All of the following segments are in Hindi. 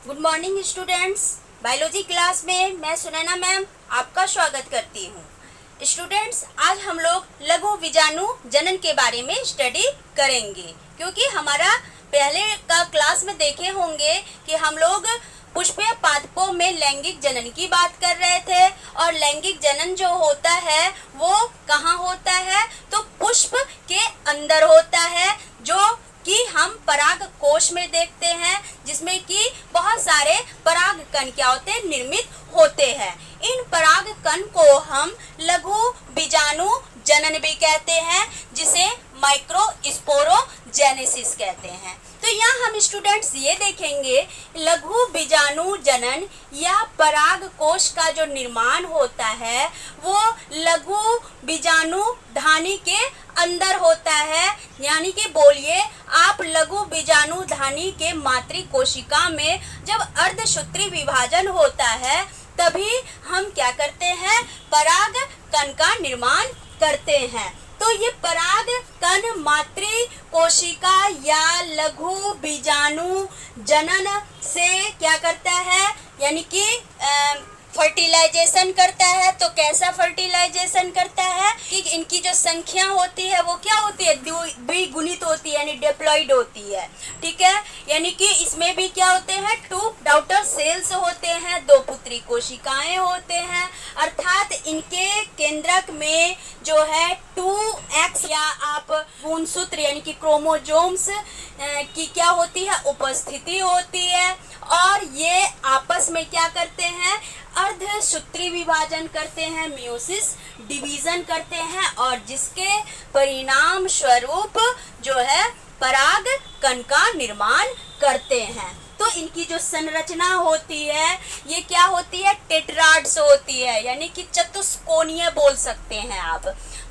Good morning students. Biology class में मैं सुनैना मैम आपका स्वागत करती हूँ। स्टूडेंट्स, आज हम लोग लघु बीजाणु जनन के बारे में स्टडी करेंगे, क्योंकि हमारा पहले का क्लास में देखे होंगे कि हम लोग पुष्पीय पादपों में लैंगिक जनन की बात कर रहे थे। और लैंगिक जनन जो होता है वो कहाँ होता है, तो पुष्प के अंदर होता है, जो कि हम पराग कोश में देखते हैं, जिसमें कि बहुत सारे पराग कण क्या होते हैं, निर्मित होते हैं। इन पराग कण को हम लघु बीजाणु जनन भी कहते हैं, जिसे माइक्रोस्पोरोजेनेसिस कहते हैं। तो यहाँ हम स्टूडेंट्स ये देखेंगे लघु बीजाणु जनन या पराग कोश का जो निर्माण होता है वो लघु बीजाणु धानी के अंदर होता है। यानी कि बोलिए आप लघु बीजाणु धानी के मातृ कोशिका में जब अर्धसूत्री विभाजन होता है तभी हम क्या करते हैं, पराग कण का निर्माण करते हैं। तो ये पराग कण मातृ कोशिका या लघु बीजाणु जनन से क्या करता है, यानी कि फर्टिलाइजेशन करता है। तो कैसा फर्टिलाइजेशन करता है कि इनकी जो संख्या होती है वो क्या होती है, द्विगुणित होती है, यानी डिप्लॉइड होती है। ठीक है, यानी कि इसमें भी क्या होते हैं, 2 डॉटर सेल्स होते हैं, 2 पुत्री कोशिकाएं होते हैं। अर्थात इनके केंद्रक में जो है 2x या आप गुणसूत्र यानी कि क्रोमोजोम्स की क्या होती है, उपस्थिति होती है। और ये आपस में क्या करते हैं, अर्धसूत्री विभाजन करते हैं, मियोसिस डिवीजन करते हैं, और जिसके परिणाम स्वरूप जो है पराग कण का निर्माण करते हैं। तो इनकी जो संरचना होती है ये क्या होती है, टेट्राड्स होती है, यानी कि चतुष्कोणीय बोल सकते हैं आप।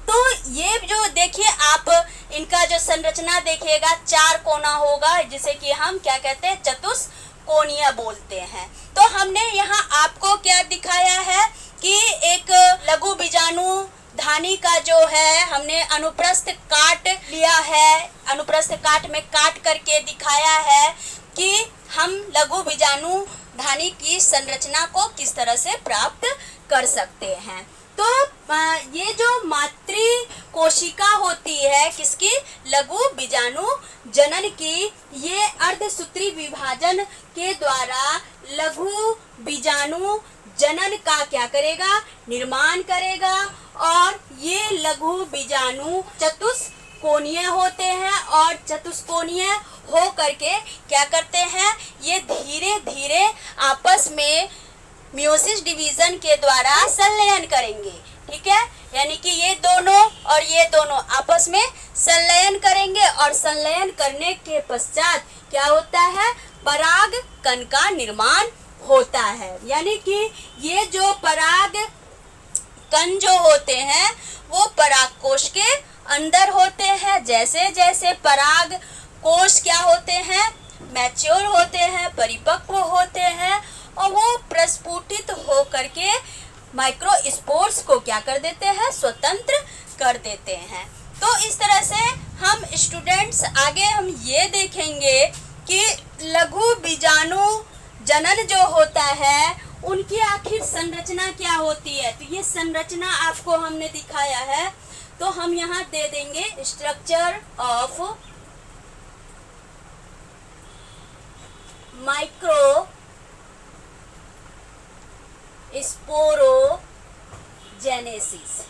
तो ये जो देखिए आप इनका जो संरचना देखिएगा 4 कोना होगा, जिसे कि हम क्या कहते हैं, चतुष्कोणीय बोलते हैं। तो हमने यहाँ आपको क्या दिखाया है कि एक लघु बीजाणु धानी का जो है हमने अनुप्रस्थ काट लिया है, अनुप्रस्थ काट में काट करके दिखाया है कि हम लघु बीजाणु धानी की संरचना को किस तरह से प्राप्त कर सकते हैं। तो ये जो मातृ कोशिका होती है किसकी, लघु बीजाणु जनन की, ये अर्धसूत्री विभाजन के द्वारा लघु बीजाणु जनन का क्या करेगा, निर्माण करेगा। और ये लघु बीजाणु चतुष्कोणीय होते हैं, और चतुष्कोणीय हो करके क्या करते हैं, ये धीरे धीरे आपस में मियोसिस डिवीजन के द्वारा संलयन करेंगे। ठीक है, यानी कि ये दोनों और ये दोनों आपस में संलयन करेंगे, और संलयन करने के पश्चात क्या होता है, पराग कण का निर्माण होता है। यानी कि ये जो पराग कण जो होते हैं वो पराग कोश के अंदर होते हैं। जैसे जैसे पराग कोश क्या होते हैं, मैच्योर होते हैं, परिपक्व होते हैं, और वो प्रस्फुटित हो करके माइक्रोस्पोर्स को क्या कर देते हैं, स्वतंत्र कर देते हैं। तो इस तरह से हम स्टूडेंट्स आगे हम ये देखेंगे कि लघु बीजाणु जनन जो होता है उनकी आखिर संरचना क्या होती है। तो ये संरचना आपको हमने दिखाया है, तो हम यहाँ दे देंगे structure of micro sporogenesis,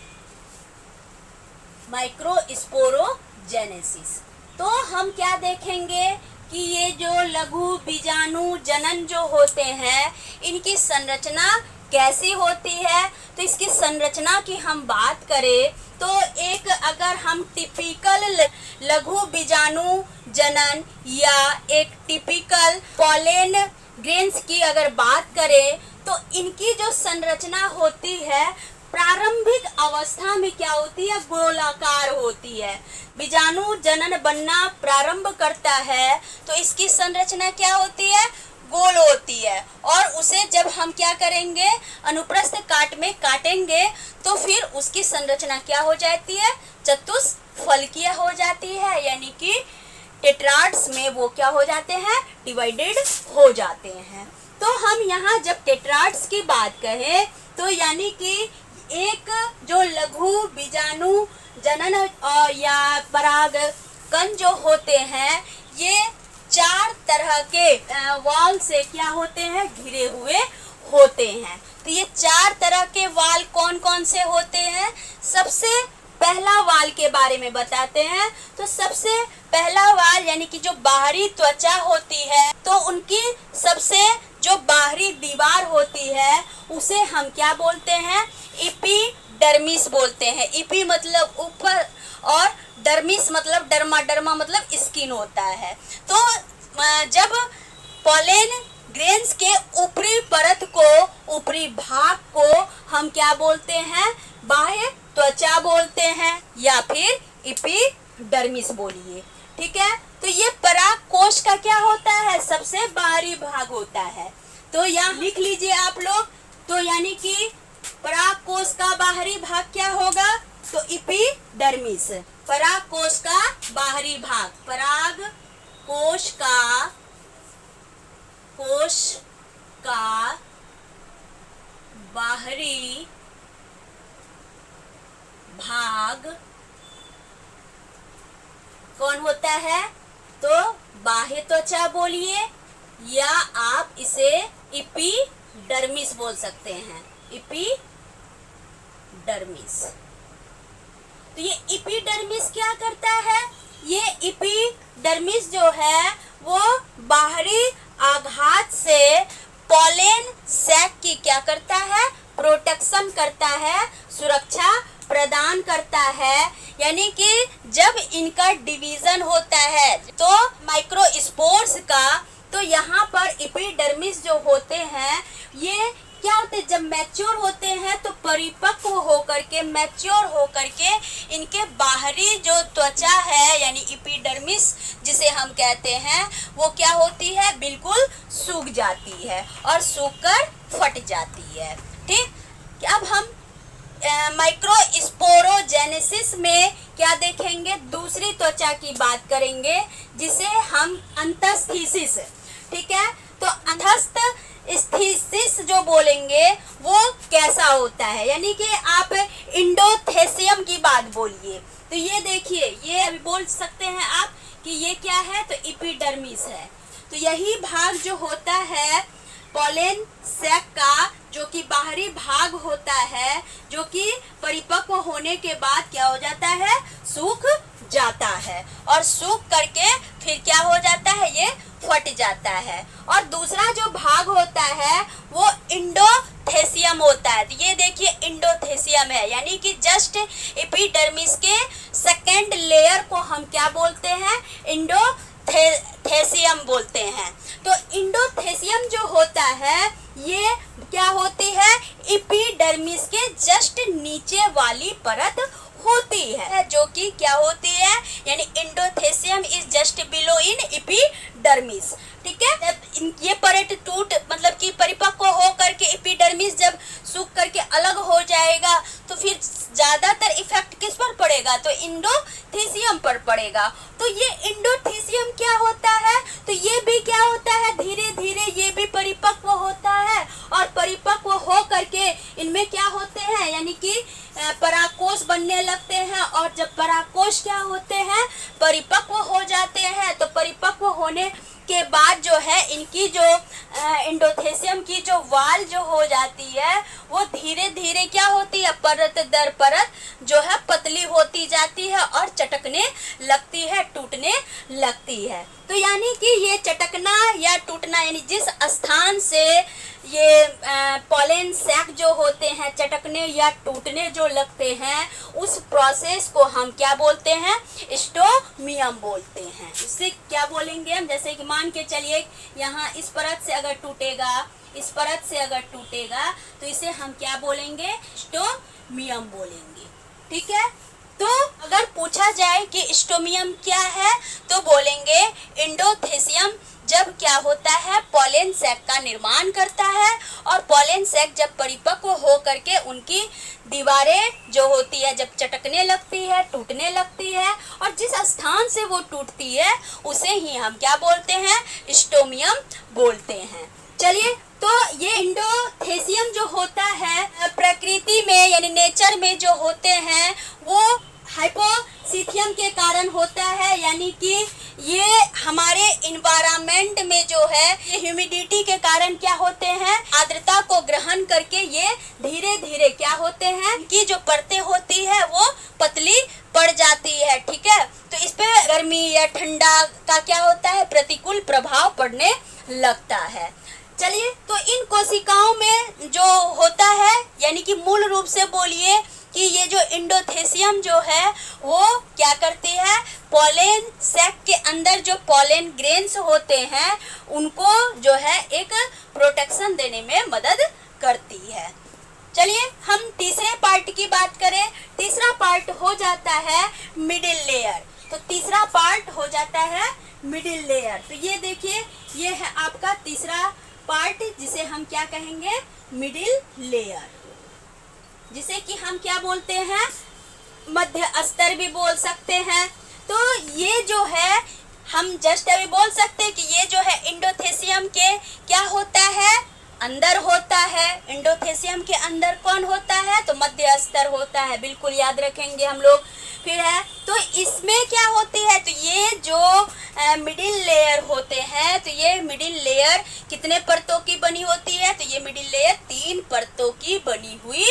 microsporogenesis. तो हम क्या देखेंगे कि ये जो लघु बीजाणु जनन जो होते हैं इनकी संरचना कैसी होती है। तो इसकी संरचना की हम बात करें तो एक अगर हम टिपिकल लघु बीजाणु जनन या एक टिपिकल पॉलेन ग्रेन्स की अगर बात करें तो इनकी जो संरचना होती है प्रारंभिक अवस्था में क्या होती है, गोलाकार होती है। बीजाणु जनन बनना प्रारंभ करता है तो इसकी संरचना क्या होती है, गोल होती है, और उसे जब हम क्या करेंगे, अनुप्रस्थ काट में काटेंगे तो फिर उसकी संरचना क्या हो जाती है, चतुष्फलकीय हो जाती है, यानी कि टेट्राड्स में वो क्या हो जाते हैं, डिवाइडेड हो जाते हैं। तो हम यहाँ जब टेट्राड्स की बात करें तो यानी कि एक जो लघु बीजाणु जनन या पराग कण जो होते हैं, ये 4 तरह के वाल से क्या होते हैं, घिरे हुए होते हैं। तो ये 4 तरह के वाल कौन कौन से होते हैं, सबसे पहला वाल के बारे में बताते हैं। तो सबसे पहला वाल यानी कि जो बाहरी त्वचा होती है, तो उनकी सबसे जो बाहरी दीवार होती है उसे हम क्या बोलते हैं, एपिडर्मिस बोलते हैं। इपी मतलब ऊपर और डर्मिस मतलब डर्मा, डर्मा मतलब स्किन होता है। तो जब पॉलन ग्रेन्स के ऊपरी परत को, ऊपरी भाग को हम क्या बोलते हैं, बाह्य त्वचा बोलते हैं या फिर एपिडर्मिस बोलिए, ठीक है। तो ये पराग कोश का क्या होता है, सबसे बाहरी भाग होता है। तो यहाँ लिख लीजिए आप लोग। तो यानी कि पराग कोश का बाहरी भाग क्या होगा, तो एपिडर्मिस। पराग कोश का बाहरी भाग, पराग कोश का बाहरी भाग कौन होता है, तो बाह्य त्वचा बोलिए या आप इसे एपिडर्मिस बोल सकते हैं, एपिडर्मिस। तो ये एपिडर्मिस क्या करता है, ये एपिडर्मिस जो है वो बाहरी आघात से पॉलन सैक की क्या करता है, प्रोटेक्शन करता है, सुरक्षा प्रदान करता है। यानी कि जब इनका डिवीजन होता है तो माइक्रोस्पोर्स का, तो यहाँ पर एपिडर्मिस जो होते हैं ये क्या होते हैं, जब मैच्योर होते हैं तो परिपक्व होकर के, मैच्योर होकर के इनके बाहरी जो त्वचा है यानी एपिडर्मिस जिसे हम कहते हैं, वो क्या होती है, बिल्कुल सूख जाती है और सूखकर फट जाती है। ठीक, अब हम माइक्रोस्पोरोजेनेसिस में क्या देखेंगे, दूसरी त्वचा की बात करेंगे जिसे हम अंतस्थिसिस, ठीक है। तो अंतस्थ स्थिसिस जो बोलेंगे वो कैसा होता है, यानी कि आप इंडोथेसियम की बात बोलिए। तो ये देखिए, ये अभी बोल सकते हैं आप कि ये क्या है, तो एपिडर्मिस है। तो यही भाग जो होता है पॉलन सैक का, जो कि बाहरी भाग होता है, जो कि परिपक्व होने के बाद क्या हो जाता है, सूख जाता है और सूख करके फिर क्या हो जाता है, ये फट जाता है। और दूसरा जो भाग होता है वो इंडोथेसियम होता है। तो ये देखिए इंडोथेसियम है, यानी कि जस्ट एपिडर्मिस के सेकेंड लेयर को हम क्या बोलते हैं, इंडोथेसियम बोलते हैं। तो इंडोथेसियम जो होता है ये क्या होती है, एपिडर्मिस के जस्ट नीचे वाली परत होती है, जो कि क्या होती है, यानी endothecium is just below in epidermis, ठीक है। जब ये परत टूट मतलब कि परिपक्व हो करके एपिडर्मिस जब सूख करके अलग हो जाएगा तो फिर ज्यादातर इफेक्ट किस पर पड़ेगा, तो इंडोथेसियम पर पड़ेगा। तो ये इंडोथेसियम क्या होता है, तो ये भी क्या होता है, धीरे धीरे ये भी परिपक्व होता है और परिपक्व हो करके इनमें क्या होते हैं, यानी कि परागकोश बनने लगते हैं। और जब परागकोश क्या होते हैं, परिपक्व हो जाते हैं, तो परिपक्व होने के बाद जो है इनकी जो इंडोथेसियम की जो वाल जो हो जाती है वो धीरे धीरे क्या होती है, परत दर परत जो है पतली होती जाती है और चटकने लगती है, टूटने लगती है। तो यानी कि ये चटकना या टूटना, यानी जिस स्थान से ये पॉलन सैक जो होते हैं चटकने या टूटने जो लगते हैं, उस प्रोसेस को हम क्या बोलते हैं, स्टोमियम बोलते हैं। इससे क्या बोलेंगे हम, जैसे कि मान के चलिए यहाँ इस परत से अगर टूटेगा, इस परत से अगर टूटेगा तो इसे हम क्या बोलेंगे, स्टोमियम बोलेंगे, ठीक है। तो अगर पूछा जाए कि स्टोमियम क्या है तो बोलेंगे इंडोथेसियम जब क्या होता है, पॉलन सैक का निर्माण करता है और पॉलन सैक जब परिपक्व हो करके उनकी दीवारें जो होती है जब चटकने लगती है, टूटने लगती है, और जिस स्थान से वो टूटती है उसे ही हम क्या बोलते हैं, स्टोमियम बोलते हैं। चलिए, तो ये इंडोथेसियम जो होता है प्रकृति में यानी नेचर में जो होते हैं वो हाइपोसीथियम के कारण होता है, यानी कि ये हमारे इन्वायरमेंट में जो है ये ह्यूमिडिटी के कारण क्या होते हैं, आर्द्रता को ग्रहण करके ये धीरे धीरे क्या होते हैं कि जो परतें होती है वो पतली पड़ जाती है। ठीक है, तो इस पे गर्मी या ठंडा का क्या होता है, प्रतिकूल प्रभाव पड़ने लगता है। चलिए, तो इन कोशिकाओं में जो होता है यानी कि मूल रूप से बोलिए कि ये जो इंडोथेसियम जो है वो क्या करती है, पॉलन सैक के अंदर जो पॉलन ग्रेन्स होते हैं उनको जो है एक प्रोटेक्शन देने में मदद करती है। चलिए, हम तीसरे पार्ट की बात करें। तीसरा पार्ट हो जाता है मिडिल लेयर। तो तीसरा पार्ट हो जाता है मिडिल लेयर। तो ये देखिए, ये है आपका तीसरा पार्ट जिसे हम क्या कहेंगे, मिडिल लेयर, जिसे कि हम क्या बोलते हैं, मध्य स्तर भी बोल सकते हैं। तो ये जो है हम जस्ट अभी बोल सकते हैं कि ये जो है इंडोथेसियम के क्या होता है, अंदर होता है। इंडोथेसियम के अंदर कौन होता है, तो मध्य स्तर होता है, बिल्कुल याद रखेंगे हम लोग। फिर है तो इसमें क्या होती है, तो ये जो मिडिल लेयर होते हैं, तो ये मिडिल लेयर कितने परतों की बनी होती है, तो ये मिडिल लेयर 3 परतों की बनी हुई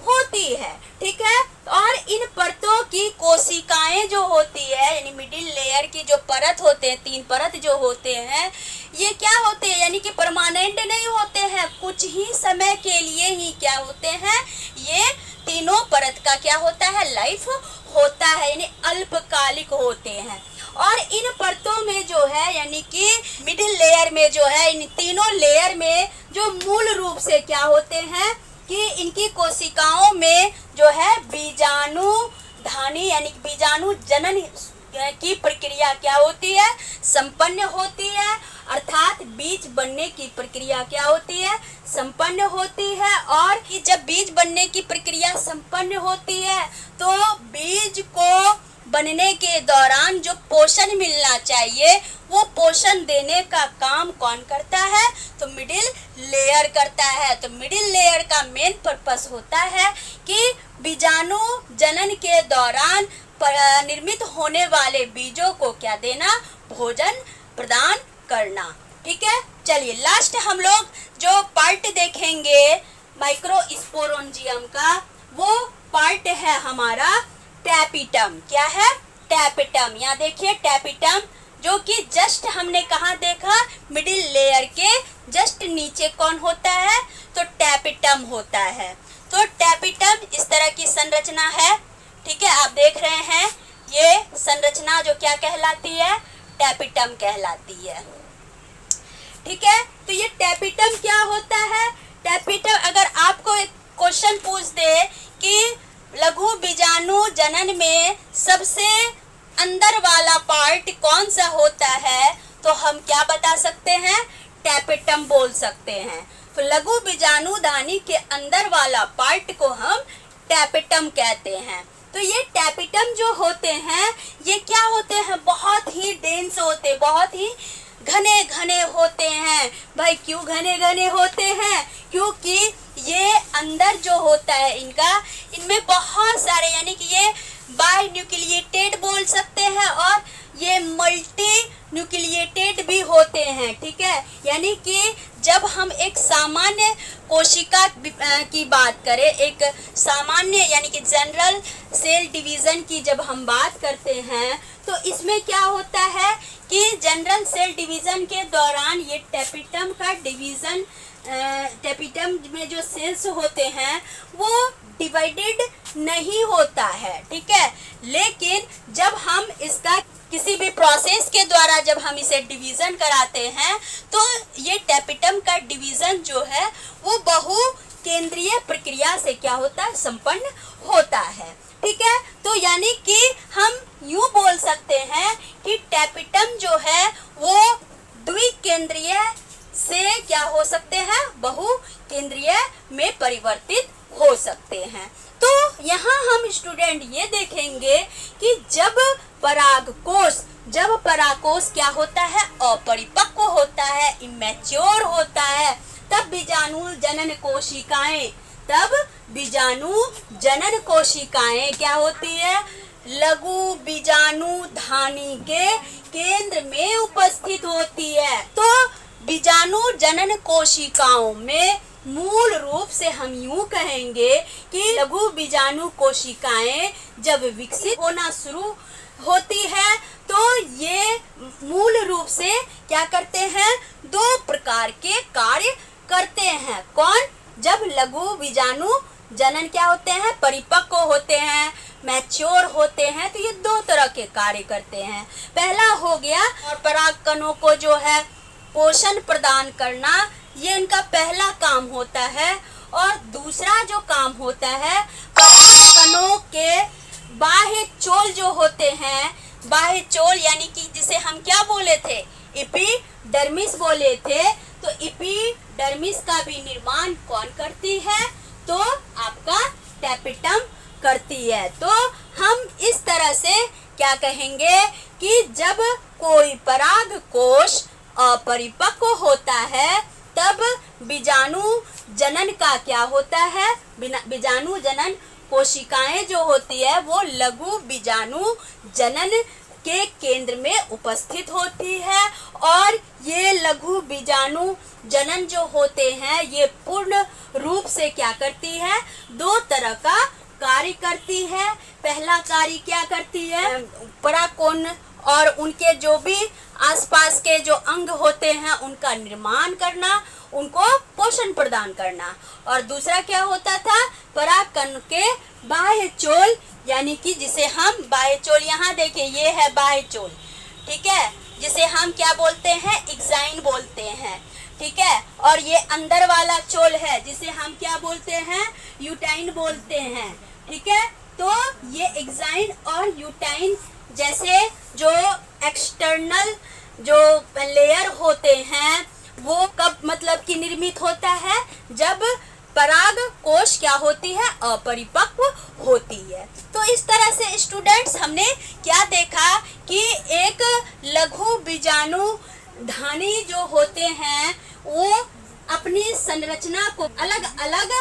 होती है। ठीक है, और इन परतों की कोशिकाएं जो होती है यानी मिडिल लेयर की जो परत होते हैं, 3 परत जो होते हैं, ये क्या होते हैं, यानी कि परमानेंट नहीं होते हैं, कुछ ही समय के लिए ही क्या होते हैं, ये तीनों परत का क्या होता है, लाइफ होता है, यानी अल्पकालिक होते हैं। और इन परतों में जो है यानी कि मिडिल लेयर में जो है, इन तीनों लेयर में जो मूल रूप से क्या होते हैं कि इनकी कोशिकाओं में जो है बीजाणु धानी यानी बीजाणु जनन की प्रक्रिया क्या होती है, संपन्न होती है, अर्थात बीज बनने की प्रक्रिया क्या होती है, संपन्न होती है। और कि जब बीज बनने की प्रक्रिया संपन्न होती है तो बीज को बनने के दौरान जो पोषण मिलना चाहिए वो पोषण देने का काम कौन करता है, तो मिडिल लेयर करता है। तो मिडिल लेयर का मेन पर्पस होता है कि बीजाणु जनन के दौरान निर्मित होने वाले बीजों को क्या देना, भोजन प्रदान करना। ठीक है, चलिए लास्ट हम लोग जो पार्ट देखेंगे माइक्रोस्पोरेंजियम का, वो पार्ट है हमारा टैपिटम। क्या है, टैपिटम। यहाँ देखिए टैपिटम, जो कि जस्ट हमने कहाँ देखा, मिडिल लेयर के जस्ट नीचे कौन होता है, तो टैपिटम होता है। तो टैपिटम इस तरह की संरचना है। ठीक है, आप देख रहे हैं ये संरचना जो क्या कहलाती है, टैपिटम कहलाती है। ठीक है, तो ये टैपिटम क्या होता है, टैपिटम अगर आपको एक क्वेश्चन पूछ दे कि लघु बीजाणु जनन में सबसे अंदर वाला पार्ट कौन सा होता है, तो हम क्या बता सकते हैं, टैपिटम बोल सकते हैं। तो लघु बीजाणु धानी के अंदर वाला पार्ट को हम टैपिटम कहते हैं। तो ये टैपिटम जो होते हैं ये क्या होते हैं, बहुत ही डेंस होते, बहुत ही घने घने होते हैं। भाई क्यों घने घने होते हैं, क्योंकि ये अंदर जो होता है इनमें बहुत सारे यानी कि ये बाई न्यूक्लिएटेड बोल सकते हैं और ये मल्टी न्यूक्लिएटेड भी होते हैं। ठीक है, यानी कि जब हम एक सामान्य कोशिका की बात करें, एक सामान्य यानी कि जनरल सेल डिवीज़न की जब हम बात करते हैं, तो इसमें क्या होता है कि जनरल सेल डिवीज़न के दौरान ये टैपिटम का डिवीज़न, टैपिटम में जो सेल्स होते हैं वो डिवाइडेड नहीं होता है। ठीक है, लेकिन जब हम इसका किसी भी प्रोसेस के द्वारा जब हम इसे डिवीज़न कराते हैं तो ये टैपिटम का डिवीज़न जो है वो बहु केंद्रीय प्रक्रिया से क्या होता है, संपन्न होता है। ठीक है, तो यानी कि हम यूँ बोल सकते हैं कि टैपिटम जो है वो द्विकेंद्रीय से क्या हो सकते हैं, बहु केंद्रीय में परिवर्तित हो सकते हैं। तो यहाँ हम स्टूडेंट ये देखेंगे कि जब परागकोश क्या होता है, अपरिपक्व होता है, इमैच्योर होता है, तब बीजाणु जनन कोशिकाएं क्या होती है, लघु बीजाणु धानी के केंद्र में उपस्थित होती है। तो बीजाणु जनन कोशिकाओं में मूल रूप से हम यूं कहेंगे कि लघु बीजाणु कोशिकाएं जब विकसित होना शुरू होती है तो ये मूल रूप से क्या करते हैं, 2 प्रकार के कार्य करते हैं। कौन? जब लघु बीजाणु जनन क्या होते हैं, परिपक्व होते हैं, मैच्योर होते हैं, तो ये 2 तरह के कार्य करते हैं। पहला हो गया और परागकणों को जो है पोषण प्रदान करना, ये इनका पहला काम होता है। और दूसरा जो काम होता है, परागकणों के बाह्य चोल जो होते हैं, बाह्य चोल यानी कि जिसे हम क्या बोले थे, एपिडर्मिस बोले थे। तो एपिडर्मिस का भी निर्माण कौन करती है, तो आपका टैपेटम करती है। तो हम इस तरह से क्या कहेंगे कि जब कोई परागकोश अपरिपक्व होता है तब बीजाणु जनन का क्या होता है, बीजाणु जनन कोशिकाएं जो होती है वो लघु बीजाणु जनन के केंद्र में उपस्थित होती है। और ये लघु बीजाणु जनन जो होते हैं ये पूर्ण रूप से क्या करती है, 2 तरह का कार्य करती है। पहला कार्य क्या करती है, परागकोण और उनके जो भी आसपास के जो अंग होते हैं उनका निर्माण करना, उनको पोषण प्रदान करना। और दूसरा क्या होता था, परागकण के बाह्य चोल यानी कि जिसे हम बाह्य चोल, यहाँ देखिए ये है बाह्य चोल, ठीक है, जिसे हम क्या बोलते हैं, एक्साइन बोलते हैं, ठीक है। और ये अंदर वाला चोल है जिसे हम क्या बोलते हैं, यूटाइन बोलते हैं, ठीक है। तो ये एक्साइन और यूटाइन जैसे जो एक्सटर्नल जो लेयर होते हैं वो कब मतलब कि निर्मित होता है, जब परागकोश क्या होती है, अपरिपक्व होती है। तो इस तरह से स्टूडेंट्स हमने क्या देखा कि एक लघु बीजाणु धानी जो होते हैं वो अपनी संरचना को अलग अलग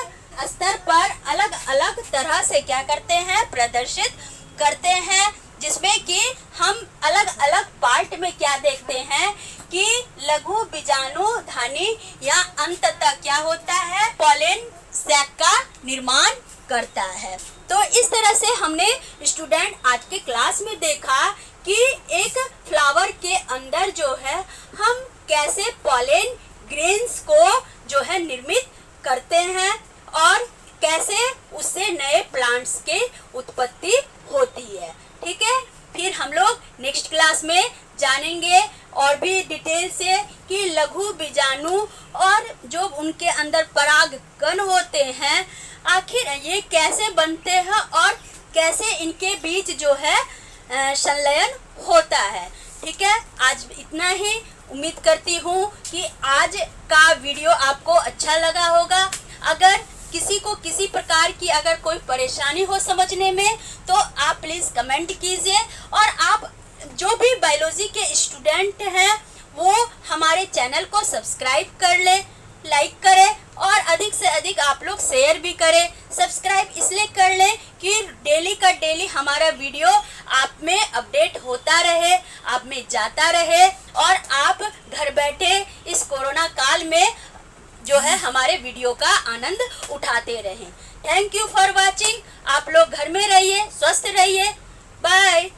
स्तर पर अलग अलग तरह से क्या करते हैं, प्रदर्शित करते हैं, जिसमें कि हम अलग अलग पार्ट में क्या देखते हैं कि लघु बीजाणु धानी या अंततः क्या होता है, पॉलन सैक का निर्माण करता है। तो इस तरह से हमने स्टूडेंट आज के क्लास में देखा कि एक फ्लावर के अंदर जो है हम कैसे पॉलन ग्रेन्स को जो है निर्मित करते हैं और कैसे उससे नए प्लांट्स के उत्पत्ति होती है, ठीक है। फिर हम लोग नेक्स्ट क्लास में जानेंगे और भी डिटेल से कि लघु बीजाणु और जो उनके अंदर परागकण होते हैं आखिर ये कैसे बनते हैं और कैसे इनके बीच जो है संलयन होता है, ठीक है। आज इतना ही, उम्मीद करती हूँ कि आज का वीडियो आपको अच्छा लगा होगा। अगर किसी को किसी प्रकार की अगर कोई परेशानी हो समझने में तो आप प्लीज़ कमेंट कीजिए। और आप जो भी बायोलॉजी के स्टूडेंट हैं वो हमारे चैनल को सब्सक्राइब कर ले, लाइक करें और अधिक से अधिक आप लोग शेयर भी करें। सब्सक्राइब इसलिए कर लें कि डेली का डेली हमारा वीडियो आप में अपडेट होता रहे, आप में जाता रहे और आप घर बैठे इस कोरोना काल में जो है हमारे वीडियो का आनंद उठाते रहें। Thank you for watching. आप लोग घर में रहिए, स्वस्थ रहिए। बाय।